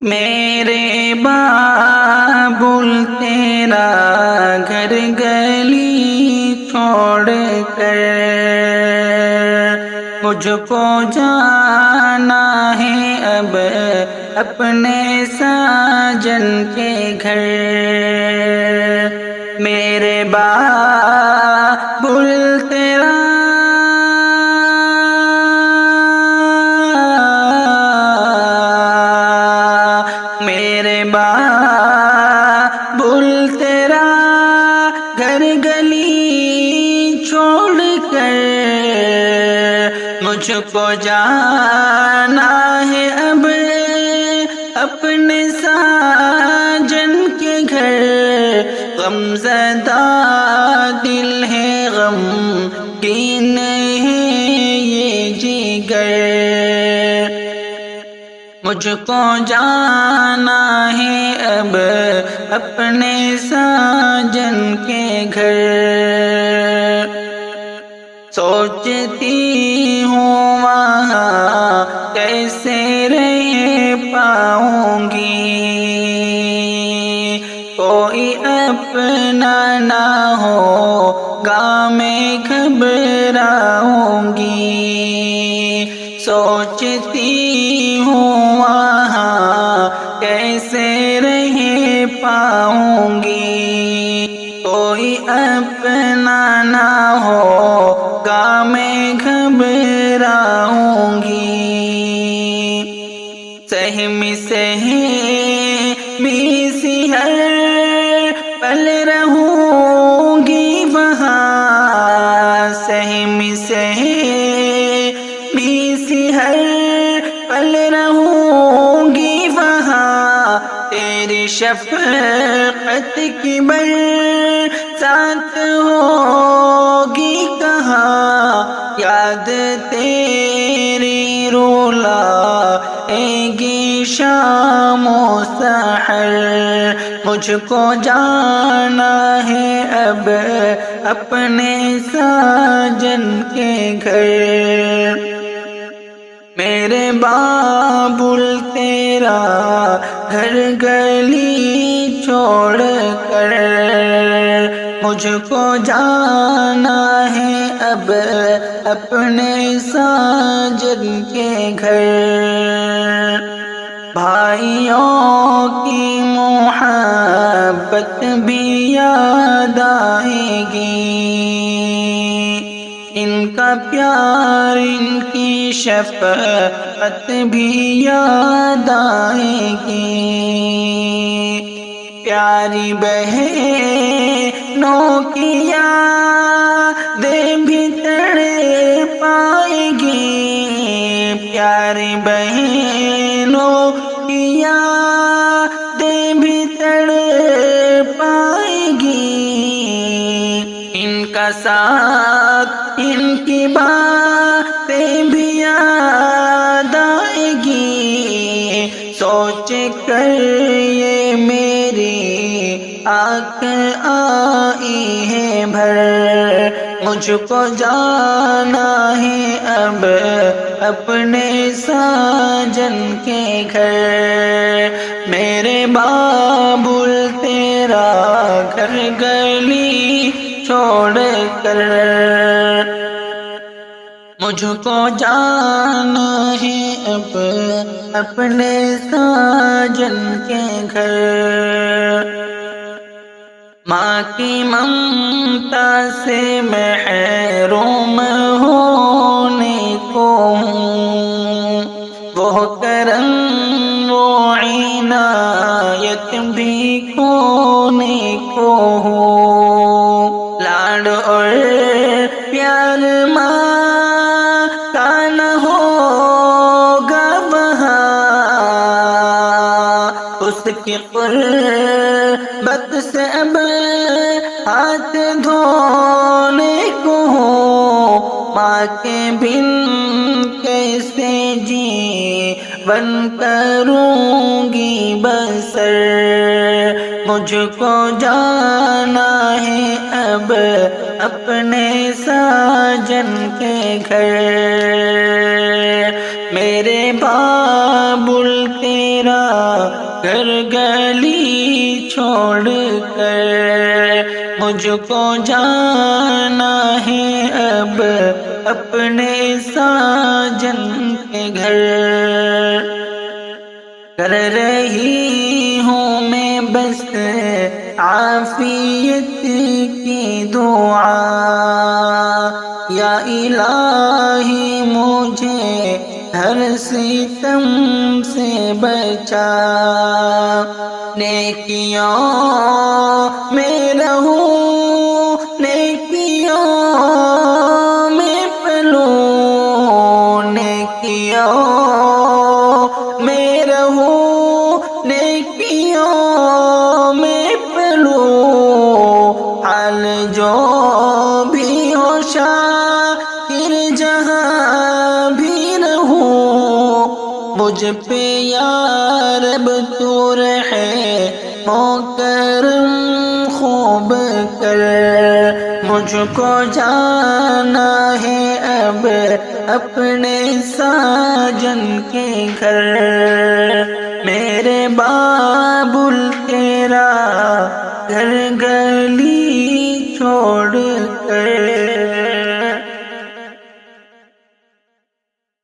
میرے بابل تیرا گھر گلی چھوڑ کر مجھ کو جانا ہے اب اپنے ساجن کے گھر۔ میرے بابل تیرا بابل تیرا گھر گلی چھوڑ کر مجھ کو جانا ہے اب اپنے ساجن کے گھر۔ غم زدہ دل ہے، غم کین ہے یہ جگر، مجھ کو جانا ہے اب اپنے ساجن کے گھر۔ سوچتی ہوں وہاں کیسے رہ پاؤں گی، کوئی اپنا نہ ہوگا میں گھبراؤں گی۔ سوچتی ہوں وہاں کیسے رہ پاؤں گی، کوئی اپنا نہ ہوگا میں گھبراؤں گی۔ سہمی سہمی سی ہر پل رہوں گی وہاں، سہمی سہمی سی ہر پل رہوں گی وہاں۔ تیری شفقت کی برسات ہوگی کہاں، یاد تیری رولائے گی شام و سحر۔ مجھ کو جانا ہے اب اپنے ساجن کے گھر۔ میرے بابل تیرا گھر گلی چھوڑ کر مجھ کو جانا ہے اب اپنے ساجن کے گھر۔ بھائیوں کی محبت بھی یاد آئے گی، ان کا پیار ان کی شفقت بھی یاد آئے گی۔ پیاری بہنوں کی یادیں بھی تڑپائے گی، پیاری بہنوں کی یادیں بھی تڑپائے گی۔ ان کا ساتھ ان کی باتیں بھی یاد آئے گی، سوچ کر یہ میری آنکھ آئی ہے بھر۔ مجھ کو جانا ہے اب اپنے ساجن کے گھر۔ میرے بابل تیرا گھر گلی چھوڑ کر مجھ کو جانا ہے اب اپنے ساجن کے گھر۔ ماں کی ممتا سے محروم ہونے کو ہوں، وہ کرم وہ عنایت بھی کھونے کو ہو۔ لاڈ اور پیار ماں کا نہ ہوگا وہاں، اس کی قربت سے اب ہاتھ دھونے کو ہو۔ ماں کے بن کیسے جیون کروں گی بسر، مجھ کو جانا ہے اب اپنے ساجن کے گھر۔ میرے بابل تیرا گھر گلی چھوڑ کر، مجھ کو جانا ہے اب اپنے ساجن کے گھر۔ کر رہی ہوں میں بس عافیت کی دعا، یا الہی مجھے ہر ستم سے بچا۔ نیکیوں میں رہوں، نیکیوں میں پلوں، نیکیوں میں رہوں، نیکیوں میں پلوں، حال جو بھی ہو شاکر جہاں بھی رہوں، مجھ پہ یا رب تو رحم و کرم خوب کر۔ مجھ کو جانا ہے اب اپنے ساجن کے گھر، میرے بابل تیرا گھر گلی چھوڑ کر۔